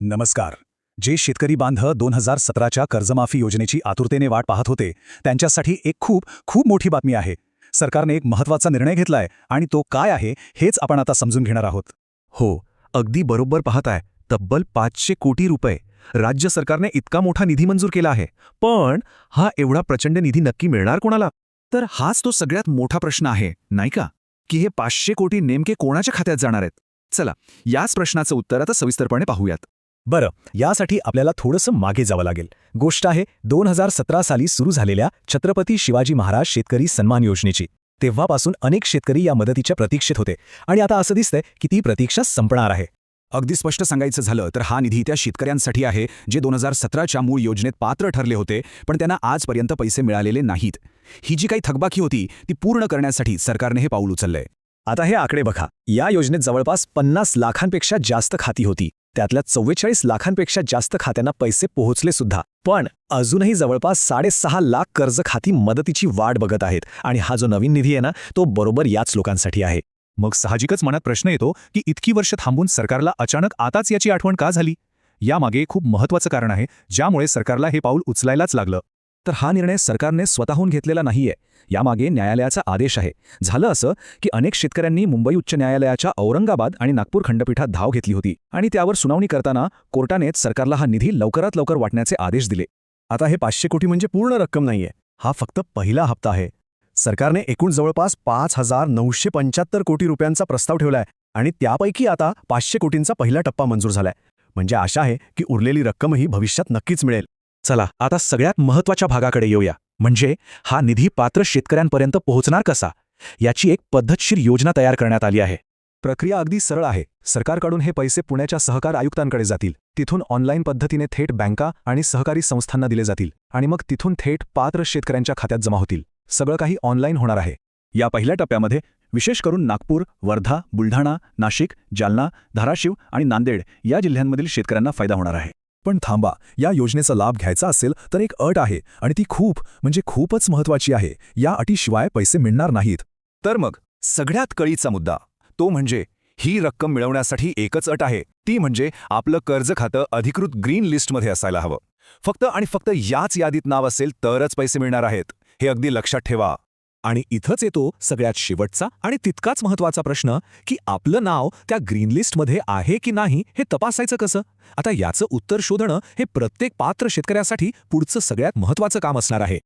नमस्कार. जे शेतकरी बांधव 2017च्या कर्जमाफी योजनेची आतुरतेने वाट पाहत होते त्यांच्यासाठी एक खूप खूप मोठी बातमी आहे. सरकारने एक महत्त्वाचा निर्णय घेतलाय आणि तो काय आहे हेच आपण आता समजून घेणार आहोत. हो, अगदी बरोबर पाहताय. तब्बल 500 कोटी रुपये राज्य सरकारने इतका मोठा निधी मंजूर केला आहे. पण हा एवढा प्रचंड निधी नक्की मिळणार कोणाला? तर हाच तो सगळ्यात मोठा प्रश्न आहे, नाही का? की हे 500 कोटी नेमके कोणाच्या खात्यात जाणार आहेत? चला, याच प्रश्नाचं उत्तर आता सविस्तरपणे पाहूयात. बरं, यासाठी आपल्याला थोडंसं मागे जावं लागेल. गोष्ट आहे 2017 साली सुरू झालेल्या छत्रपती शिवाजी महाराज शेतकरी सन्मान योजनेची. तेव्हापासून अनेक शेतकरी या मदतीच्या प्रतीक्षेत होते आणि आता असं दिसतंय की ती प्रतीक्षा संपणार आहे. अगदी स्पष्ट सांगायचं झालं तर हा निधी त्या शेतकऱ्यांसाठी आहे जे 2017च्या मूळ योजनेत पात्र ठरले होते, पण त्यांना आजपर्यंत पैसे मिळालेले नाहीत. ही जी काही थकबाकी होती ती पूर्ण करण्यासाठी सरकारने हे पाऊल उचललंय. आता हे आकडे बघा. या योजनेत जवळपास 50 लाखांपेक्षा जास्त खाती होती. त्यातल्या 44 लाखांपेक्षा जास्त खात्यांना पैसे पोहोचले सुद्धा. पण अजूनही जवळपास 6.5 लाख कर्ज खाती मदतीची वाट बघत आहेत आणि हा जो नवीन निधी आहे ना, तो बरोबर याच लोकांसाठी आहे. मग साहजिकच मनात प्रश्न येतो की इतकी वर्ष थांबून सरकारला अचानक आताच याची आठवण का झाली? यामागे खूप महत्त्वाचं कारण आहे ज्यामुळे सरकारला हे पाऊल उचलायलाच लागलं. तर हा निर्णय सरकारने स्वतःहून घेतलेला नाहीये. यामागे न्यायालयाचा आदेश आहे. झालं असं की अनेक शेतकऱ्यांनी मुंबई उच्च न्यायालयाच्या औरंगाबाद आणि नागपूर खंडपीठात धाव घेतली होती आणि त्यावर सुनावणी करताना कोर्टानेच सरकारला हा निधी लवकरात लवकर वाटण्याचे आदेश दिले. आता हे 500 कोटी म्हणजे पूर्ण रक्कम नाहीये. हा फक्त पहिला हप्ता आहे. सरकारने एकूण जवळपास 5,975 कोटी रुपयांचा प्रस्ताव ठेवलाय आणि त्यापैकी आता 500 कोटींचा पहिला टप्पा मंजूर झालाय. म्हणजे आशा आहे की उरलेली रक्कमही भविष्यात नक्कीच मिळेल. चला, आता सगळ्यात महत्त्वाच्या भागाकडे येऊया. म्हणजे हा निधी पात्र शेतकऱ्यांपर्यंत पोहोचणार कसा, याची एक पद्धतशीर योजना तयार करण्यात आली आहे. प्रक्रिया अगदी सरळ आहे. सरकारकडून हे पैसे पुण्याच्या सहकार आयुक्तांकडे जातील. तिथून ऑनलाईन पद्धतीने थेट बँका आणि सहकारी संस्थांना दिले जातील आणि मग तिथून थेट पात्र शेतकऱ्यांच्या खात्यात जमा होतील. सगळं काही ऑनलाईन होणार आहे. या पहिल्या टप्प्यामध्ये विशेष करून नागपूर, वर्धा, बुलढाणा, नाशिक, जालना, धाराशिव आणि नांदेड या जिल्ह्यांमधील शेतकऱ्यांना फायदा होणार आहे. पण थांबा, या योजनेचा लाभ घ्यायचा असेल तर एक अट आहे आणि ती खूपच महत्त्वाची आहे. या अटीशिवाय पैसे मिळणार नाहीत. तर मग सगळ्यात कळीचा मुद्दा तो म्हणजे ही रक्कम मिळवण्यासाठी एकच अट आहे. ती म्हणजे आपलं कर्ज खातं अधिकृत ग्रीन लिस्टमध्ये असायला हवं. फक्त आणि फक्त याच यादीत नाव असेल तरच पैसे मिळणार आहेत. हे अगदी लक्षात ठेवा. आणि इथंच येतो सगळ्यात शेवटचा आणि तितकाच महत्त्वाचा प्रश्न की आपलं नाव त्या ग्रीन लिस्टमध्ये आहे की नाही हे तपासायचं कसं? आता याचं उत्तर शोधणं हे प्रत्येक पात्र शेतकऱ्यासाठी पुढचं सगळ्यात महत्त्वाचं काम असणार आहे.